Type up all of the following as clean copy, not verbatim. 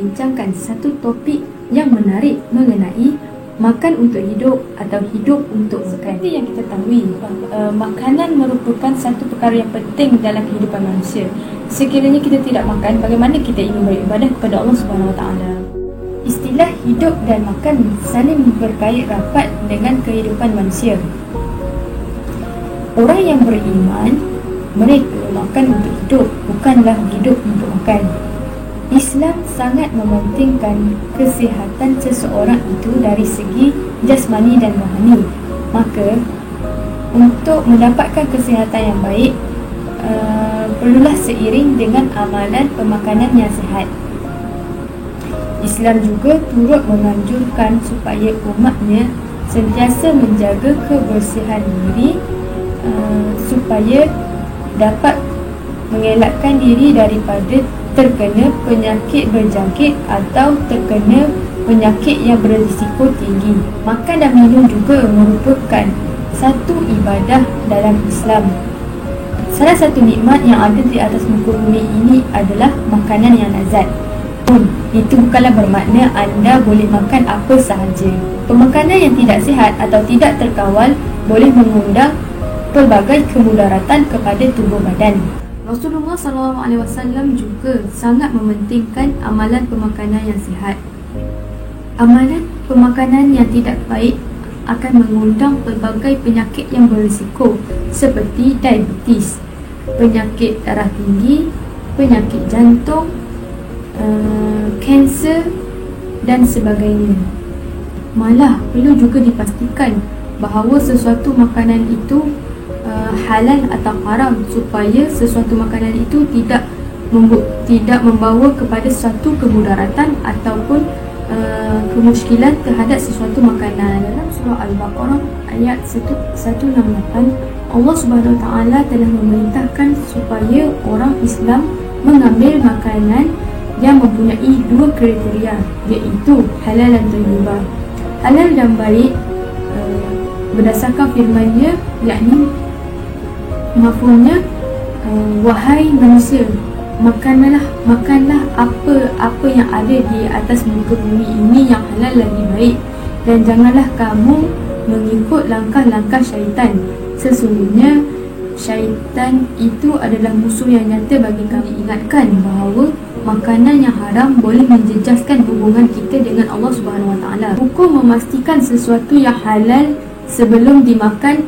membincangkan satu topik yang menarik mengenai makan untuk hidup atau hidup untuk makan. Seperti yang kita tahu, makanan merupakan satu perkara yang penting dalam kehidupan manusia. Sekiranya kita tidak makan, bagaimana kita ingin beribadah kepada Allah Subhanahu Wa Taala? Istilah hidup dan makan saling berkait rapat dengan kehidupan manusia. Orang yang beriman, mereka makan untuk hidup, bukanlah hidup untuk makan. Islam sangat mementingkan kesihatan seseorang itu dari segi jasmani dan rohani. Maka untuk mendapatkan kesihatan yang baik, perlulah seiring dengan amalan pemakanan yang sihat. Islam juga turut menganjurkan supaya umatnya sentiasa menjaga kebersihan diri supaya dapat mengelakkan diri daripada terkena penyakit berjangkit atau terkena penyakit yang berisiko tinggi. Makan dan minum juga merupakan satu ibadah dalam Islam. Salah satu nikmat yang ada di atas muka bumi ini adalah makanan yang lazat. Itu bukanlah bermakna anda boleh makan apa sahaja. Pemakanan yang tidak sihat atau tidak terkawal boleh mengundang pelbagai kemudaratan kepada tubuh badan. Rasulullah SAW juga sangat mementingkan amalan pemakanan yang sihat. Amalan pemakanan yang tidak baik akan mengundang pelbagai penyakit yang berisiko seperti diabetes, penyakit darah tinggi, penyakit jantung, kanser dan sebagainya. Malah perlu juga dipastikan bahawa sesuatu makanan itu halal atau haram supaya sesuatu makanan itu tidak membawa kepada suatu kemudaratan ataupun kemusykilan terhadap sesuatu makanan. Dalam surah Al-Baqarah ayat 168, Allah Subhanahu Wa Taala telah memerintahkan supaya orang Islam mengambil makanan yang mempunyai dua kriteria, iaitu halal dan thayyibah. Halal dan baik berdasarkan firman-Nya, yakni mafhumnya, wahai manusia, makanlah apa yang ada di atas muka bumi ini yang halal lagi baik, dan janganlah kamu mengikut langkah-langkah syaitan. Sesungguhnya syaitan itu adalah musuh yang nyata bagi kami. Ingatkan bahawa makanan yang haram boleh menjejaskan hubungan kita dengan Allah Subhanahu Wa Taala. Hukum memastikan sesuatu yang halal sebelum dimakan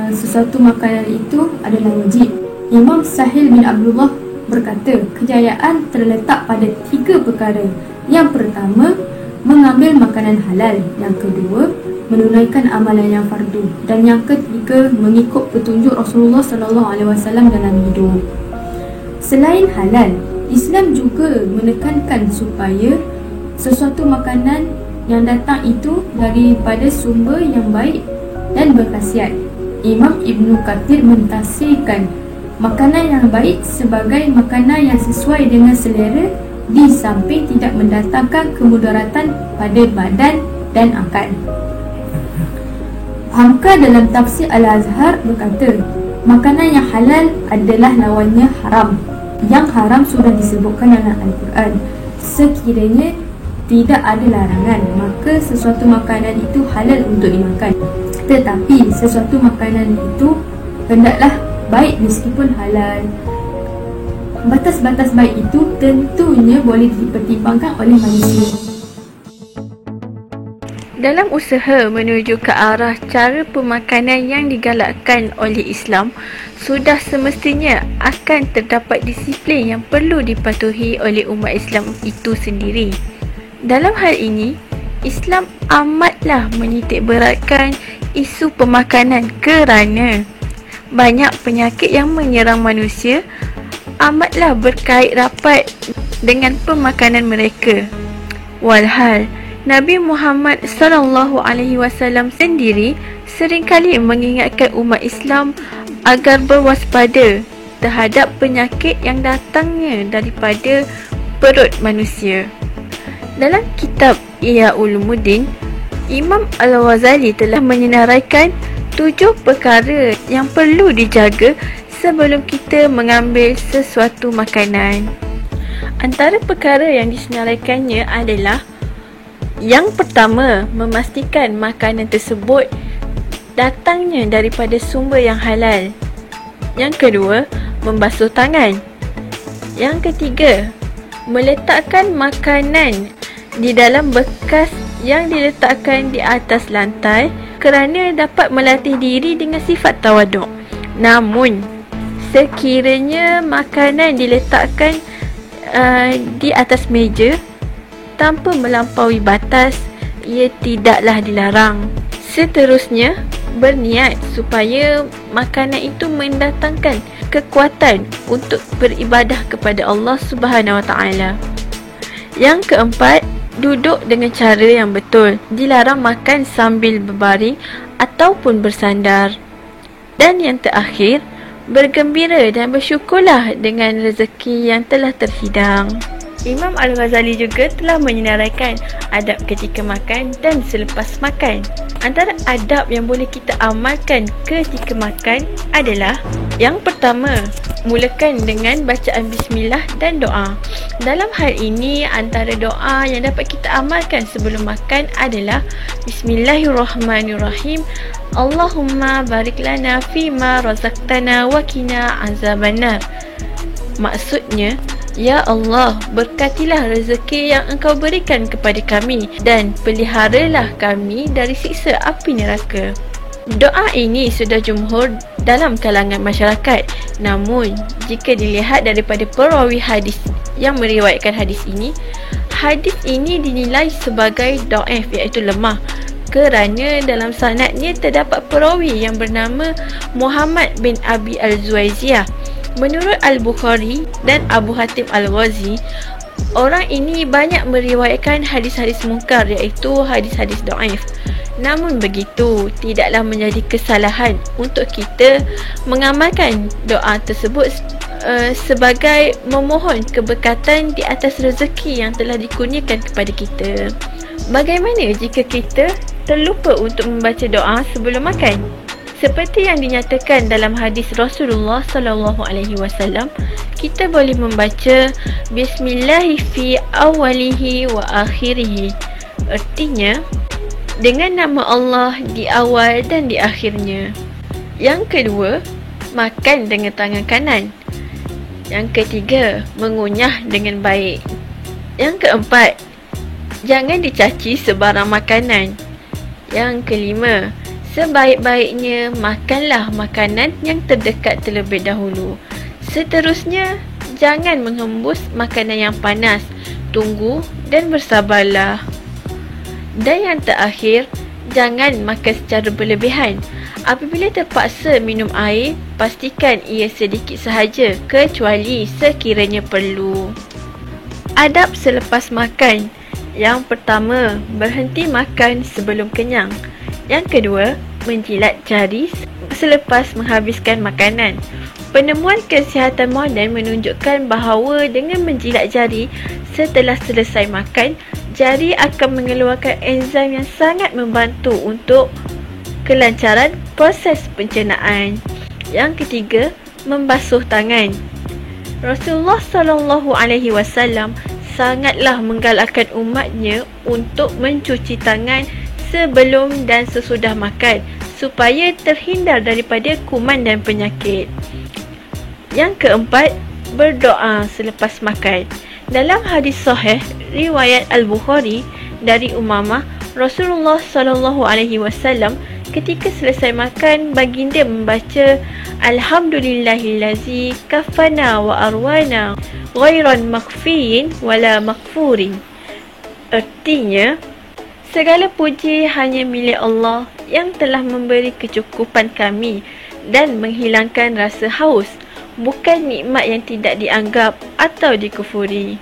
sesuatu makanan itu adalah wajib. Imam Sahil bin Abdullah berkata, kejayaan terletak pada 3 perkara. Yang pertama, mengambil makanan halal. Yang kedua, menunaikan amalan yang fardu. Dan yang ketiga, mengikut petunjuk Rasulullah SAW dalam hidup. Selain halal, Islam juga menekankan supaya sesuatu makanan yang datang itu daripada sumber yang baik dan berkhasiat. Imam Ibn Kathir mentafsirkan makanan yang baik sebagai makanan yang sesuai dengan selera, di samping tidak mendatangkan kemudaratan pada badan dan akal. Hamka dalam tafsir Al-Azhar berkata, makanan yang halal adalah lawannya haram. Yang haram sudah disebutkan dalam Al-Quran. Sekiranya tidak ada larangan, maka sesuatu makanan itu halal untuk dimakan. Tetapi sesuatu makanan itu hendaklah baik meskipun halal. Batas-batas baik itu tentunya boleh dipertimbangkan oleh manusia. Dalam usaha menuju ke arah cara pemakanan yang digalakkan oleh Islam, sudah semestinya akan terdapat disiplin yang perlu dipatuhi oleh umat Islam itu sendiri. Dalam hal ini, Islam amatlah menitikberatkan isu pemakanan kerana banyak penyakit yang menyerang manusia amatlah berkait rapat dengan pemakanan mereka. Walhal Nabi Muhammad SAW sendiri seringkali mengingatkan umat Islam agar berwaspada terhadap penyakit yang datangnya daripada perut manusia. Dalam kitab Ihya Ulumuddin, Imam Al-Ghazali telah menyenaraikan 7 perkara yang perlu dijaga sebelum kita mengambil sesuatu makanan. Antara perkara yang disenaraikannya adalah yang pertama, memastikan makanan tersebut datangnya daripada sumber yang halal. Yang kedua, membasuh tangan. Yang ketiga, meletakkan makanan di dalam bekas yang diletakkan di atas lantai kerana dapat melatih diri dengan sifat tawaduk. Namun, sekiranya makanan diletakkan di atas meja tanpa melampaui batas, ia tidaklah dilarang. Seterusnya, berniat supaya makanan itu mendatangkan kekuatan untuk beribadah kepada Allah Subhanahu Wa Taala. Yang keempat, duduk dengan cara yang betul. Dilarang makan sambil berbaring ataupun bersandar. Dan yang terakhir, bergembira dan bersyukurlah dengan rezeki yang telah terhidang. Imam Al-Ghazali juga telah menyenaraikan adab ketika makan dan selepas makan. Antara adab yang boleh kita amalkan ketika makan adalah yang pertama, mulakan dengan bacaan bismillah dan doa. Dalam hal ini, antara doa yang dapat kita amalkan sebelum makan adalah Bismillahirrahmanirrahim. Allahumma barik lana fima razaqtana wa qina azabannar. Maksudnya, ya Allah, berkatilah rezeki yang Engkau berikan kepada kami dan peliharalah kami dari siksa api neraka. Doa ini sudah jumhur dalam kalangan masyarakat. Namun, jika dilihat daripada perawi hadis yang meriwayatkan hadis ini dinilai sebagai dhaif, iaitu lemah, kerana dalam sanadnya terdapat perawi yang bernama Muhammad bin Abi Al-Zuwaiziyah. Menurut Al-Bukhari dan Abu Hatim Al-Ghazi, orang ini banyak meriwayatkan hadis-hadis mungkar, iaitu hadis-hadis dhaif. Namun begitu, tidaklah menjadi kesalahan untuk kita mengamalkan doa tersebut sebagai memohon keberkatan di atas rezeki yang telah dikurniakan kepada kita. Bagaimana jika kita terlupa untuk membaca doa sebelum makan? Seperti yang dinyatakan dalam hadis Rasulullah SAW, kita boleh membaca Bismillahi fi awalihi wa akhirihi. Artinya, dengan nama Allah di awal dan di akhirnya. Yang kedua, makan dengan tangan kanan. Yang ketiga, mengunyah dengan baik. Yang keempat, jangan dicaci sebarang makanan. Yang kelima, sebaik-baiknya makanlah makanan yang terdekat terlebih dahulu. Seterusnya, jangan menghembus makanan yang panas. Tunggu dan bersabarlah. Dan yang terakhir, jangan makan secara berlebihan. Apabila terpaksa minum air, pastikan ia sedikit sahaja kecuali sekiranya perlu. Adab selepas makan. Yang pertama, berhenti makan sebelum kenyang. Yang kedua, menjilat jari selepas menghabiskan makanan. Penemuan kesihatan moden menunjukkan bahawa dengan menjilat jari setelah selesai makan, jari akan mengeluarkan enzim yang sangat membantu untuk kelancaran proses pencernaan. Yang ketiga, membasuh tangan. Rasulullah SAW sangatlah menggalakkan umatnya untuk mencuci tangan sebelum dan sesudah makan supaya terhindar daripada kuman dan penyakit. Yang keempat, berdoa selepas makan. Dalam hadis sahih riwayat Al-Bukhari dari Umamah, Rasulullah SAW ketika selesai makan, baginda membaca Alhamdulillahillazi kafana wa arwana ghairan makfiin wala makfurin. Artinya, segala puji hanya milik Allah yang telah memberi kecukupan kami dan menghilangkan rasa haus, bukan nikmat yang tidak dianggap atau dikufuri.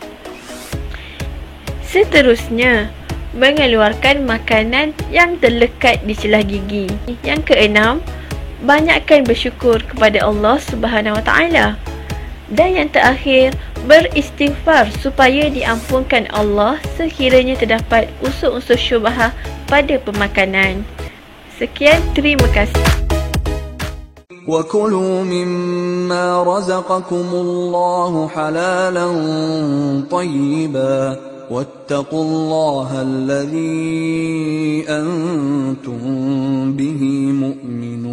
Seterusnya, mengeluarkan makanan yang terlekat di celah gigi. Yang keenam, banyakkan bersyukur kepada Allah Subhanahu Wa Taala. Dan yang terakhir, beristighfar supaya diampunkan Allah sekiranya terdapat unsur-unsur syubhah pada pemakanan. Sekian, terima kasih. وكلوا مما رزقكم الله حلالا طيبا واتقوا الله الذي أنتم به مؤمنون.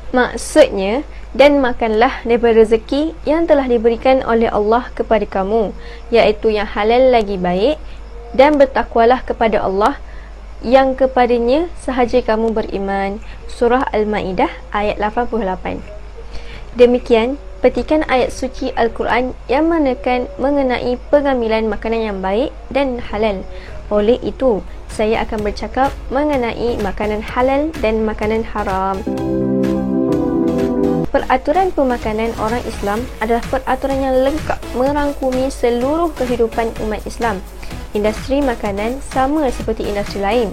Maksudnya, dan makanlah daripada rezeki yang telah diberikan oleh Allah kepada kamu, iaitu yang halal lagi baik, dan bertakwalah kepada Allah yang kepadanya sahaja kamu beriman. Surah Al-Ma'idah ayat 88. Demikian petikan ayat suci Al-Quran yang menekan mengenai pengambilan makanan yang baik dan halal. Oleh itu, saya akan bercakap mengenai makanan halal dan makanan haram. Peraturan pemakanan orang Islam adalah peraturan yang lengkap merangkumi seluruh kehidupan umat Islam. Industri makanan sama seperti industri lain,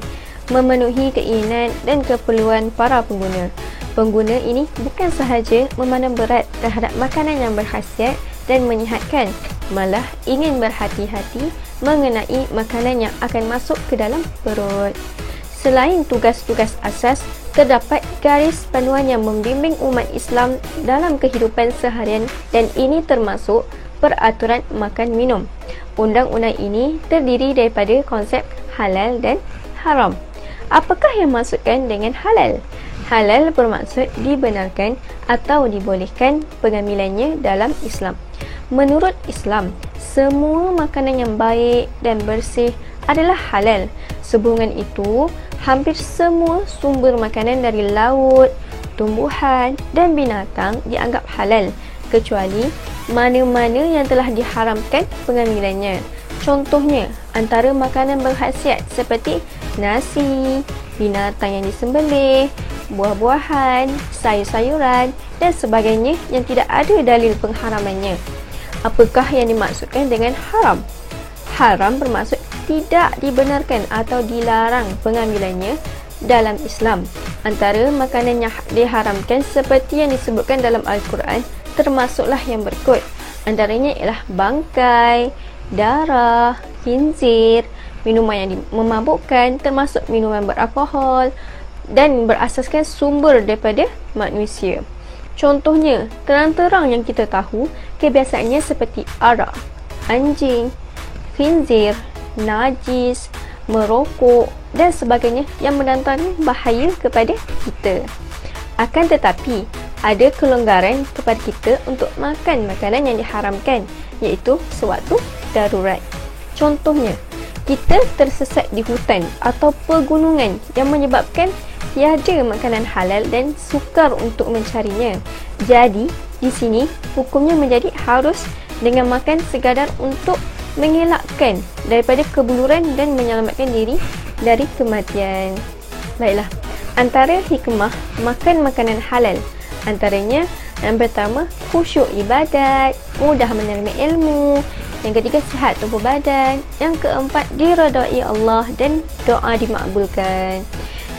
memenuhi keinginan dan keperluan para pengguna. Pengguna ini bukan sahaja memandang berat terhadap makanan yang berkhasiat dan menyihatkan, malah ingin berhati-hati mengenai makanan yang akan masuk ke dalam perut. Selain tugas-tugas asas, terdapat garis panduan yang membimbing umat Islam dalam kehidupan seharian, dan ini termasuk peraturan makan minum. Undang-undang ini terdiri daripada konsep halal dan haram. Apakah yang maksudkan dengan halal? Halal bermaksud dibenarkan atau dibolehkan pengambilannya dalam Islam. Menurut Islam, semua makanan yang baik dan bersih adalah halal. Sehubungan itu, hampir semua sumber makanan dari laut, tumbuhan dan binatang dianggap halal, kecuali mana-mana yang telah diharamkan pengambilannya. Contohnya, antara makanan berkhasiat seperti nasi, binatang yang disembelih, buah-buahan, sayur-sayuran dan sebagainya yang tidak ada dalil pengharamannya. Apakah yang dimaksudkan dengan haram? Haram bermaksud tidak dibenarkan atau dilarang pengambilannya dalam Islam. Antara makanan yang diharamkan seperti yang disebutkan dalam Al-Quran termasuklah yang berikut. Antaranya ialah bangkai, darah, khinzir, minuman yang memabukkan termasuk minuman beralkohol dan berasaskan sumber daripada manusia. Contohnya, terang-terang yang kita tahu kebiasaannya seperti arak, anjing, khinzir, najis, merokok dan sebagainya yang mendatangkan bahaya kepada kita. Akan tetapi, ada kelonggaran kepada kita untuk makan makanan yang diharamkan, iaitu sewaktu darurat. Contohnya, kita tersesat di hutan atau pegunungan yang menyebabkan tiada makanan halal dan sukar untuk mencarinya. Jadi, di sini hukumnya menjadi harus dengan makan sekadar untuk mengelakkan daripada kebuluran dan menyelamatkan diri dari kematian. Baiklah, antara hikmah makan makanan halal antaranya, yang pertama, khusyuk ibadat, mudah menerima ilmu. Yang ketiga, sihat tubuh badan. Yang keempat, diredai Allah dan doa dimakbulkan.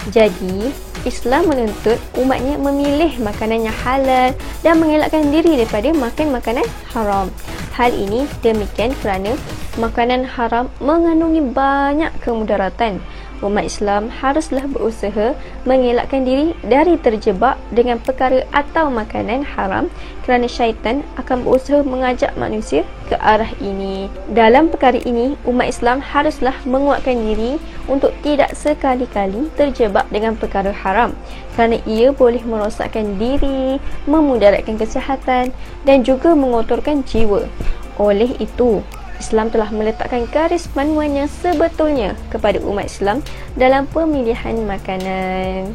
Jadi, Islam menuntut umatnya memilih makanan yang halal dan mengelakkan diri daripada makan makanan haram. Hal ini demikian kerana makanan haram mengandungi banyak kemudaratan. Umat Islam haruslah berusaha mengelakkan diri dari terjebak dengan perkara atau makanan haram kerana syaitan akan berusaha mengajak manusia ke arah ini. Dalam perkara ini, umat Islam haruslah menguatkan diri untuk tidak sekali-kali terjebak dengan perkara haram kerana ia boleh merosakkan diri, memudaratkan kesihatan dan juga mengotorkan jiwa. Oleh itu, Islam telah meletakkan garis panduan yang sebetulnya kepada umat Islam dalam pemilihan makanan.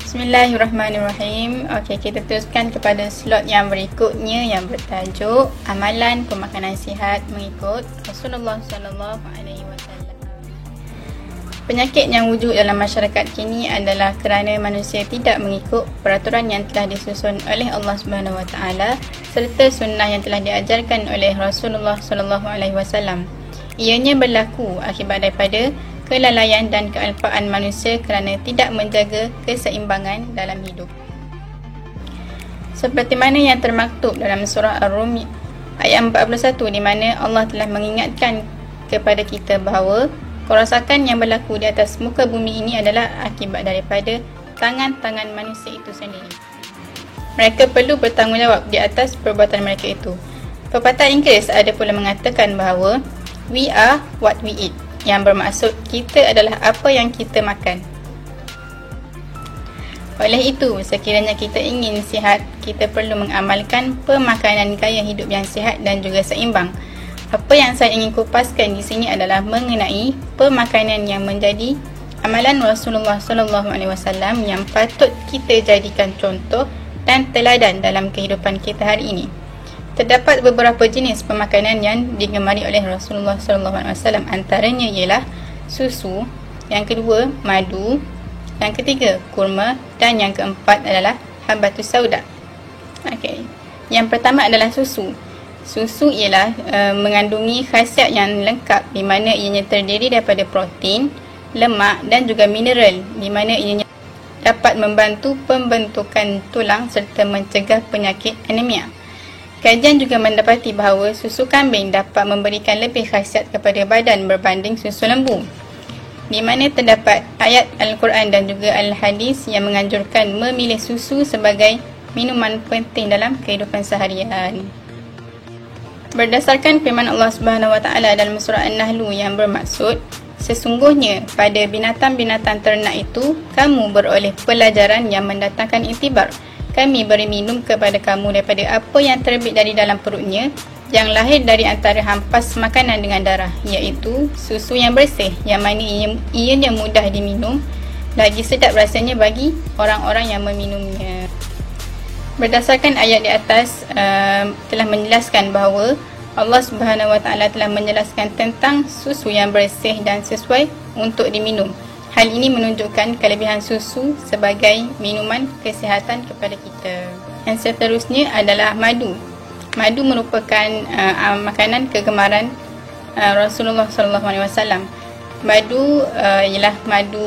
Bismillahirrahmanirrahim. Okey, kita teruskan kepada slot yang berikutnya yang bertajuk Amalan Pemakanan Sihat mengikut Rasulullah sallallahu alaihi wasallam. Penyakit yang wujud dalam masyarakat kini adalah kerana manusia tidak mengikut peraturan yang telah disusun oleh Allah Subhanahu Wa Taala serta sunnah yang telah diajarkan oleh Rasulullah sallallahu alaihi wasallam. Ianya berlaku akibat daripada kelalaian dan kealpaan manusia kerana tidak menjaga keseimbangan dalam hidup. Seperti mana yang termaktub dalam surah Ar-Rum ayat 41 di mana Allah telah mengingatkan kepada kita bahawa Kerosakan yang berlaku di atas muka bumi ini adalah akibat daripada tangan-tangan manusia itu sendiri. Mereka perlu bertanggungjawab di atas perbuatan mereka itu. Pepatah Inggeris ada pula mengatakan bahawa we are what we eat, yang bermaksud kita adalah apa yang kita makan. Oleh itu, sekiranya kita ingin sihat, kita perlu mengamalkan pemakanan gaya hidup yang sihat dan juga seimbang. Apa yang saya ingin kupaskan di sini adalah mengenai pemakanan yang menjadi amalan Rasulullah SAW yang patut kita jadikan contoh dan teladan dalam kehidupan kita hari ini. Terdapat beberapa jenis pemakanan yang digemari oleh Rasulullah SAW. Antaranya ialah susu, yang kedua madu, yang ketiga kurma, dan yang keempat adalah habatus sauda. Okey. Yang pertama adalah susu. Susu ialah mengandungi khasiat yang lengkap di mana ianya terdiri daripada protein, lemak dan juga mineral, di mana ianya dapat membantu pembentukan tulang serta mencegah penyakit anemia. Kajian juga mendapati bahawa susu kambing dapat memberikan lebih khasiat kepada badan berbanding susu lembu, di mana terdapat ayat Al-Quran dan juga Al-Hadis yang menganjurkan memilih susu sebagai minuman penting dalam kehidupan seharian. Berdasarkan firman Allah Subhanahu Wa Taala dalam surah An-Nahl yang bermaksud, sesungguhnya pada binatang-binatang ternak itu kamu beroleh pelajaran yang mendatangkan iktibar. Kami beri minum kepada kamu daripada apa yang terbit dari dalam perutnya, yang lahir dari antara hampas makanan dengan darah, iaitu susu yang bersih, yang mana ianya mudah diminum, lagi sedap rasanya bagi orang-orang yang meminumnya. Berdasarkan ayat di atas telah menjelaskan bahawa Allah Subhanahu Wa Taala telah menjelaskan tentang susu yang bersih dan sesuai untuk diminum. Hal ini menunjukkan kelebihan susu sebagai minuman kesihatan kepada kita. Yang seterusnya adalah madu. Madu merupakan makanan kegemaran Rasulullah SAW. Madu ialah madu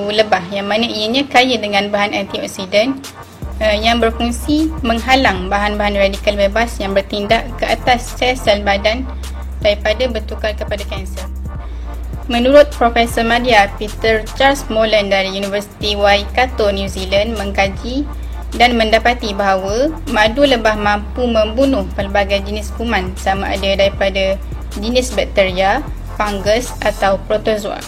lebah, yang mana ianya kaya dengan bahan antioksidan yang berfungsi menghalang bahan-bahan radikal bebas yang bertindak ke atas sel-sel badan daripada bertukar kepada kanser. Menurut Profesor Madya Peter Charles Molan dari Universiti Waikato, New Zealand, mengkaji dan mendapati bahawa madu lebah mampu membunuh pelbagai jenis kuman, sama ada daripada jenis bakteria, fungus atau protozoa.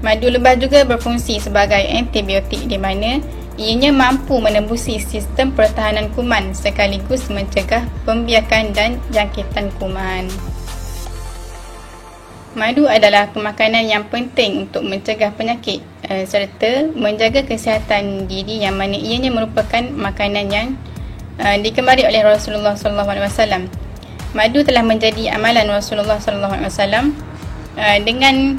Madu lebah juga berfungsi sebagai antibiotik, di mana ianya mampu menembusi sistem pertahanan kuman sekaligus mencegah pembiakan dan jangkitan kuman. Madu adalah pemakanan yang penting untuk mencegah penyakit serta menjaga kesihatan diri, yang mana ianya merupakan makanan yang digemari oleh Rasulullah SAW. Madu telah menjadi amalan Rasulullah SAW dengan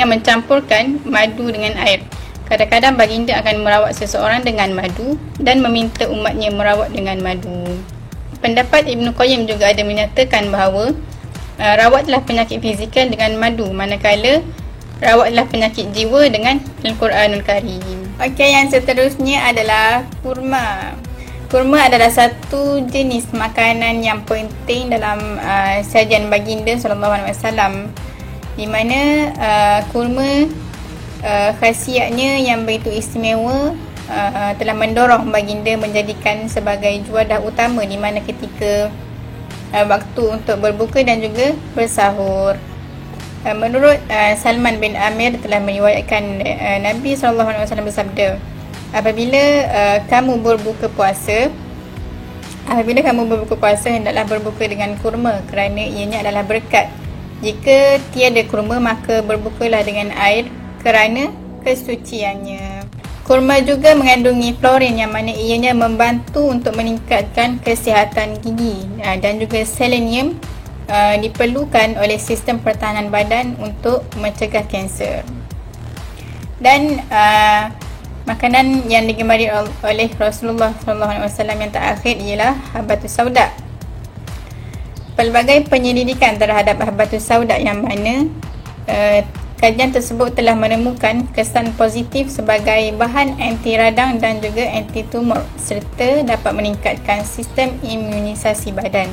mencampurkan madu dengan air. Kadang-kadang baginda akan merawat seseorang dengan madu dan meminta umatnya merawat dengan madu. Pendapat Ibn Qayyim juga ada menyatakan bahawa rawatlah penyakit fizikal dengan madu, manakala rawatlah penyakit jiwa dengan Al-Quranul Karim. Okey, yang seterusnya adalah kurma. Kurma adalah satu jenis makanan yang penting dalam sajian baginda SAW, di mana kurma khasiatnya yang begitu istimewa telah mendorong baginda menjadikan sebagai juadah utama di mana ketika waktu untuk berbuka dan juga bersahur. Menurut Salman bin Amir telah meriwayatkan Nabi SAW bersabda, apabila kamu berbuka puasa hendaklah berbuka dengan kurma, kerana ianya adalah berkat. Jika tiada kurma, maka berbukalah dengan air kerana kesuciannya. Kurma juga mengandungi florin, yang mana ianya membantu untuk meningkatkan kesihatan gigi, dan juga selenium diperlukan oleh sistem pertahanan badan untuk mencegah kanser. Dan makanan yang digemari oleh Rasulullah SAW yang terakhir ialah habatus sauda. Pelbagai penyelidikan terhadap habatus sauda, yang mana kajian tersebut telah menemukan kesan positif sebagai bahan anti radang dan juga anti tumor, serta dapat meningkatkan sistem imunisasi badan.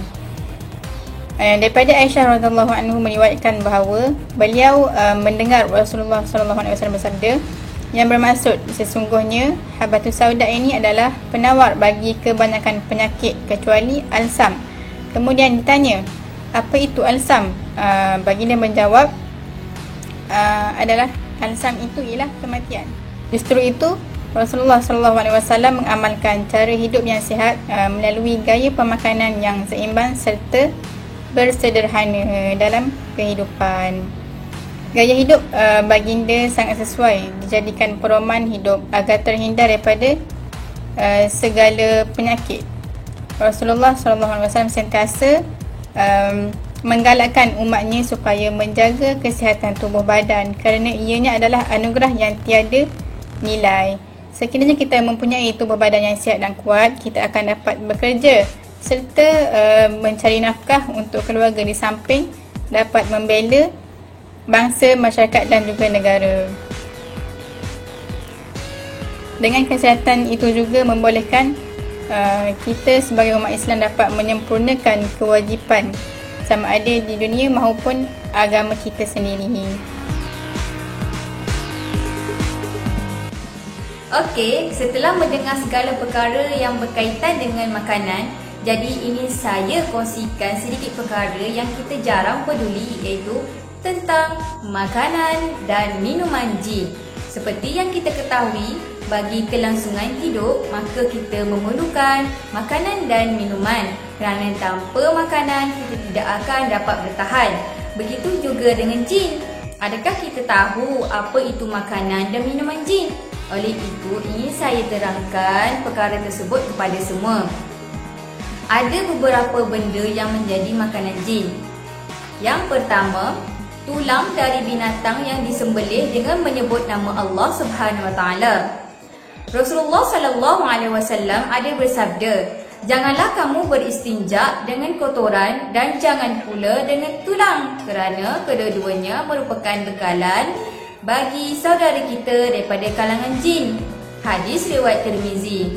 Daripada Aisyah radhiyallahu anhu meriwayatkan bahawa beliau mendengar Rasulullah sallallahu alaihi wasallam bersabda yang bermaksud sesungguhnya habatus sauda ini adalah penawar bagi kebanyakan penyakit kecuali alsam. Kemudian ditanya, apa itu alsam? Baginda menjawab, adalah alsam itu ialah kematian. Justru itu Rasulullah sallallahu alaihi wasallam mengamalkan cara hidup yang sihat melalui gaya pemakanan yang seimbang serta bersederhana dalam kehidupan. Gaya hidup baginda sangat sesuai dijadikan pedoman hidup agar terhindar daripada segala penyakit. Rasulullah SAW sentiasa menggalakkan umatnya supaya menjaga kesihatan tubuh badan kerana ianya adalah anugerah yang tiada nilai. Sekiranya kita mempunyai tubuh badan yang sihat dan kuat, kita akan dapat bekerja serta mencari nafkah untuk keluarga di samping dapat membela bangsa, masyarakat dan juga negara. Dengan kesihatan itu juga membolehkan kita sebagai umat Islam dapat menyempurnakan kewajipan sama ada di dunia maupun agama kita sendiri. Okey, setelah mendengar segala perkara yang berkaitan dengan makanan, jadi ini saya kongsikan sedikit perkara yang kita jarang peduli, iaitu tentang makanan dan minuman jin. Seperti yang kita ketahui, bagi kelangsungan hidup, maka kita memerlukan makanan dan minuman. Kerana tanpa makanan, kita tidak akan dapat bertahan. Begitu juga dengan jin. Adakah kita tahu apa itu makanan dan minuman jin? Oleh itu, ingin saya terangkan perkara tersebut kepada semua. Ada beberapa benda yang menjadi makanan jin. Yang pertama, tulang dari binatang yang disembelih dengan menyebut nama Allah Subhanahu Wa Taala. Rasulullah sallallahu alaihi wasallam ada bersabda, janganlah kamu beristinja dengan kotoran dan jangan pula dengan tulang, kerana kedua-duanya merupakan bekalan bagi saudara kita daripada kalangan jin. Hadis riwayat Tirmizi.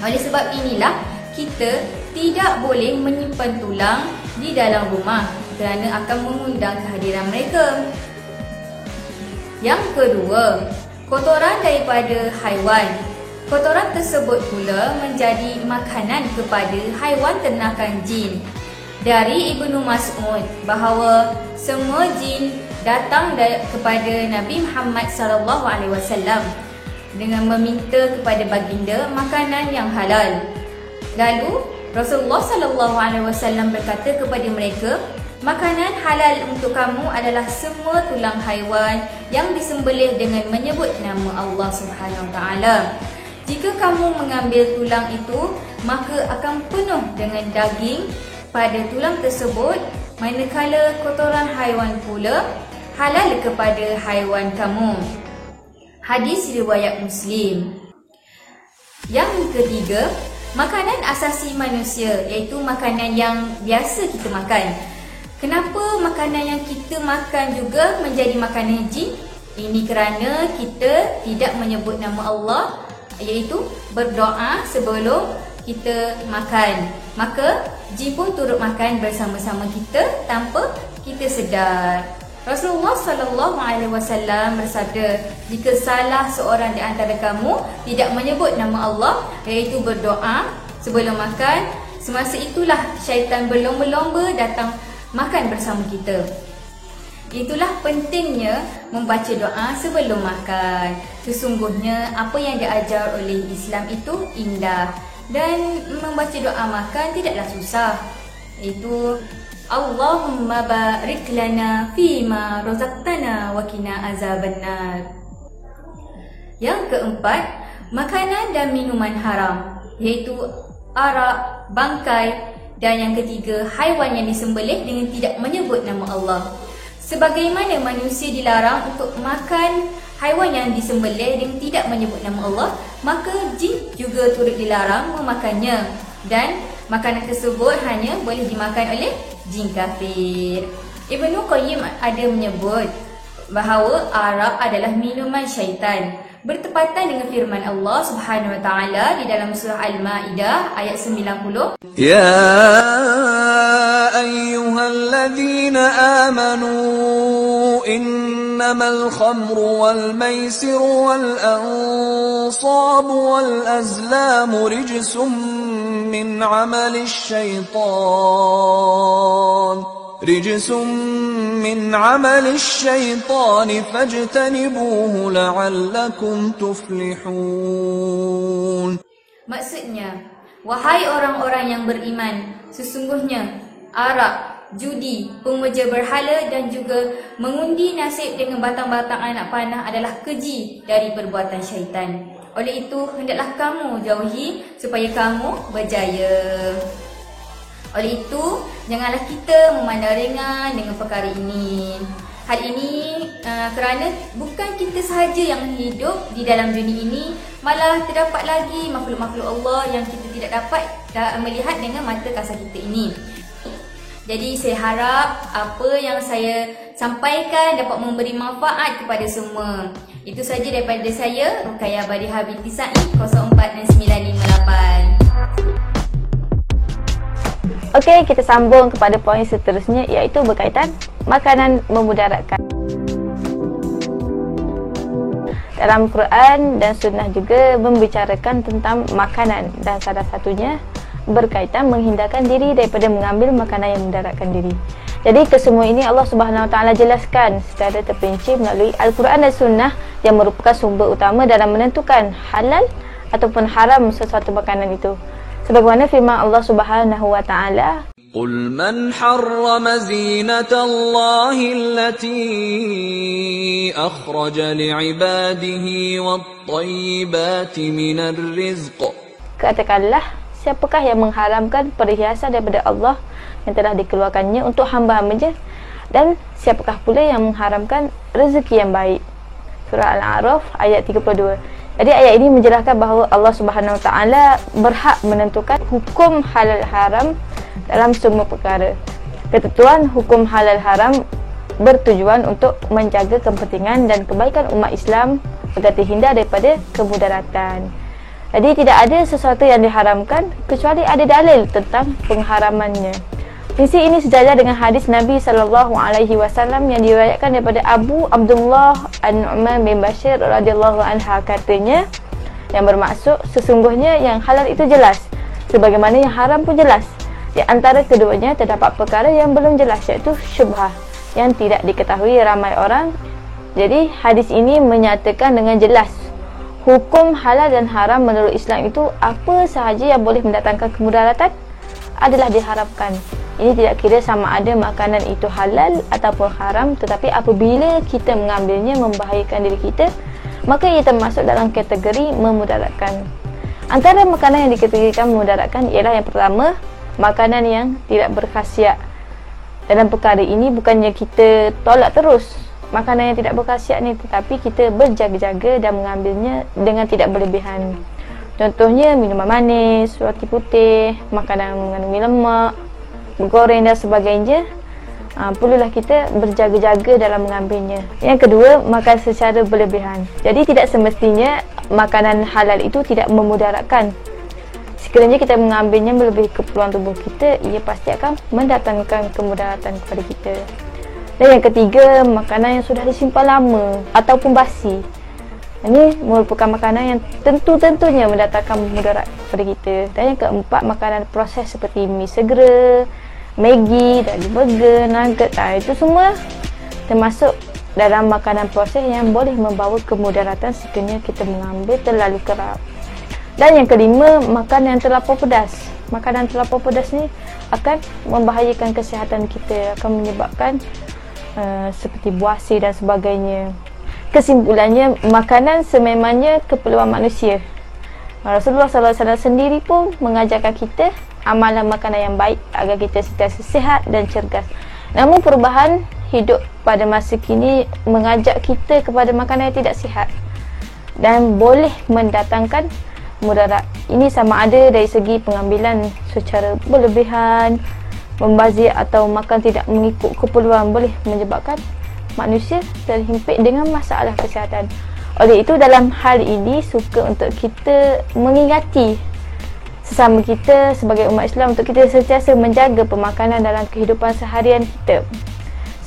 Oleh sebab inilah kita tidak boleh menyimpan tulang di dalam rumah kerana akan mengundang kehadiran mereka. Yang kedua, kotoran daripada haiwan. Kotoran tersebut pula menjadi makanan kepada haiwan ternakan jin. Dari Ibnu Mas'ud bahawa semua jin datang kepada Nabi Muhammad SAW dengan meminta kepada baginda makanan yang halal. Lalu Rasulullah SAW berkata kepada mereka, makanan halal untuk kamu adalah semua tulang haiwan yang disembelih dengan menyebut nama Allah Subhanahu Wa Taala. Jika kamu mengambil tulang itu, maka akan penuh dengan daging pada tulang tersebut, manakala kotoran haiwan pula halal kepada haiwan kamu. Hadis riwayat Muslim. Yang ketiga, makanan asasi manusia, iaitu makanan yang biasa kita makan. Kenapa makanan yang kita makan juga menjadi makanan jin? Ini kerana kita tidak menyebut nama Allah, iaitu berdoa sebelum kita makan. Maka jin pun turut makan bersama-sama kita tanpa kita sedar. Rasulullah SAW bersabda, jika salah seorang di antara kamu tidak menyebut nama Allah, iaitu berdoa sebelum makan, semasa itulah syaitan berlomba-lomba datang makan bersama kita. Itulah pentingnya membaca doa sebelum makan. Sesungguhnya apa yang diajar oleh Islam itu indah, dan membaca doa makan tidaklah susah. Itu Allahumma barik lana fima razaqtana wa qina azabannar. Yang keempat, makanan dan minuman haram, iaitu arak, bangkai, dan yang ketiga, haiwan yang disembelih dengan tidak menyebut nama Allah. Sebagaimana manusia dilarang untuk makan haiwan yang disembelih dengan tidak menyebut nama Allah, maka jin juga turut dilarang memakannya, dan makanan tersebut hanya boleh dimakan oleh jin kafir. Ibnu Qayyim ada menyebut bahawa arak adalah minuman syaitan, bertepatan dengan firman Allah Subhanahu Wa Taala di dalam surah Al-Maidah ayat 90. Ya ayyuhal الذين آمنوا إنما الخمر والميسر والأنصاب والأزلام رجس من عمل الشيطان فاجتنبوه لعلكم تفلحون. Maksudnya, wahai orang-orang yang beriman, sesungguhnya arak, judi, pemuja berhala dan juga mengundi nasib dengan batang-batang anak panah adalah keji dari perbuatan syaitan. Oleh itu, hendaklah kamu jauhi supaya kamu berjaya. Oleh itu, janganlah kita memandang ringan dengan perkara ini. Hal ini kerana bukan kita sahaja yang hidup di dalam dunia ini, malah terdapat lagi makhluk-makhluk Allah yang kita tidak dapat melihat dengan mata kasar kita ini. Jadi saya harap apa yang saya sampaikan dapat memberi manfaat kepada semua. Itu saja daripada saya, Ruqayyah Badiha binti Sa'id, 046988. Okey, kita sambung kepada poin seterusnya, iaitu berkaitan makanan memudaratkan. Dalam Quran dan Sunnah juga membicarakan tentang makanan, dan salah satunya berkaitan menghindarkan diri daripada mengambil makanan yang memudaratkan diri. Jadi kesemua ini Allah Subhanahu Wa Taala jelaskan secara terperinci melalui Al-Quran dan Sunnah yang merupakan sumber utama dalam menentukan halal ataupun haram sesuatu makanan itu. Sebagaimana firman Allah Subhanahu Wa Taala, قل من حرم زينة الله التي أخرج لعباده والطيبات من الرزق. Katakanlah, siapakah yang mengharamkan perhiasan daripada Allah yang telah dikeluarkannya untuk hamba-hambanya, dan siapakah pula yang mengharamkan rezeki yang baik. Surah Al-A'raf ayat 32. Jadi ayat ini menjelaskan bahawa Allah Subhanahu Wa Taala berhak menentukan hukum halal haram dalam semua perkara. Ketentuan hukum halal haram bertujuan untuk menjaga kepentingan dan kebaikan umat Islam agar terhindar daripada kemudaratan. Jadi tidak ada sesuatu yang diharamkan kecuali ada dalil tentang pengharamannya. Prinsip ini sejajar dengan hadis Nabi SAW yang diriwayatkan daripada Abu Abdullah An-Nu'man bin Bashir radhiyallahu anha, katanya, yang bermaksud sesungguhnya yang halal itu jelas, sebagaimana yang haram pun jelas. Di antara keduanya terdapat perkara yang belum jelas, iaitu syubhah yang tidak diketahui ramai orang. Jadi hadis ini menyatakan dengan jelas hukum halal dan haram menurut Islam itu apa sahaja yang boleh mendatangkan kemudaratan adalah diharamkan. Ini tidak kira sama ada makanan itu halal ataupun haram, tetapi apabila kita mengambilnya membahayakan diri kita, maka ia termasuk dalam kategori memudaratkan. Antara makanan yang dikategorikan memudaratkan ialah yang pertama, makanan yang tidak berkhasiat. Dalam perkara ini bukannya kita tolak terus makanan yang tidak berkhasiat ni, tetapi kita berjaga-jaga dan mengambilnya dengan tidak berlebihan. Contohnya minuman manis, roti putih, makanan mengandungi lemak, goreng dan sebagainya. Perlulah kita berjaga-jaga dalam mengambilnya. Yang kedua, makan secara berlebihan. Jadi tidak semestinya makanan halal itu tidak memudaratkan. Sekiranya kita mengambilnya melebihi keperluan tubuh kita, ia pasti akan mendatangkan kemudaratan kepada kita. Dan yang ketiga, makanan yang sudah disimpan lama ataupun basi. Ini merupakan makanan yang tentu-tentunya mendatangkan mudarat kepada kita. Dan yang keempat, makanan proses seperti mi segera, Maggi, daging burger, nugget. Itu semua termasuk dalam makanan proses yang boleh membawa kemudaratan sekiranya kita mengambil terlalu kerap. Dan yang kelima, makanan yang terlampau pedas. Makanan terlampau pedas ni akan membahayakan kesihatan kita, akan menyebabkan seperti buasi dan sebagainya. Kesimpulannya, makanan sememangnya keperluan manusia. Rasulullah SAW sendiri pun mengajarkan kita amalan makanan yang baik agar kita sentiasa sihat dan cergas. Namun perubahan hidup pada masa kini mengajak kita kepada makanan yang tidak sihat dan boleh mendatangkan mudarat. Ini sama ada dari segi pengambilan secara berlebihan, membazir atau makan tidak mengikut keperluan, boleh menyebabkan manusia terhimpit dengan masalah kesihatan. Oleh itu dalam hal ini suka untuk kita mengingati sesama kita sebagai umat Islam untuk kita sentiasa menjaga pemakanan dalam kehidupan seharian kita.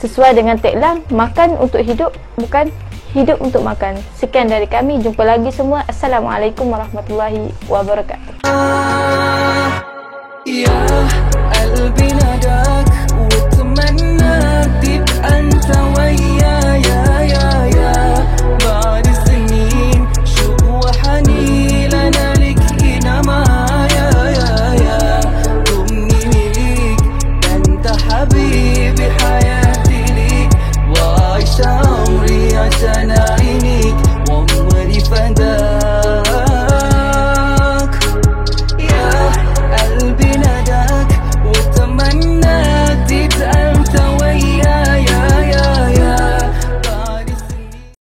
Sesuai dengan tagline, makan untuk hidup, bukan hidup untuk makan. Sekian dari kami, jumpa lagi semua. Assalamualaikum warahmatullahi wabarakatuh.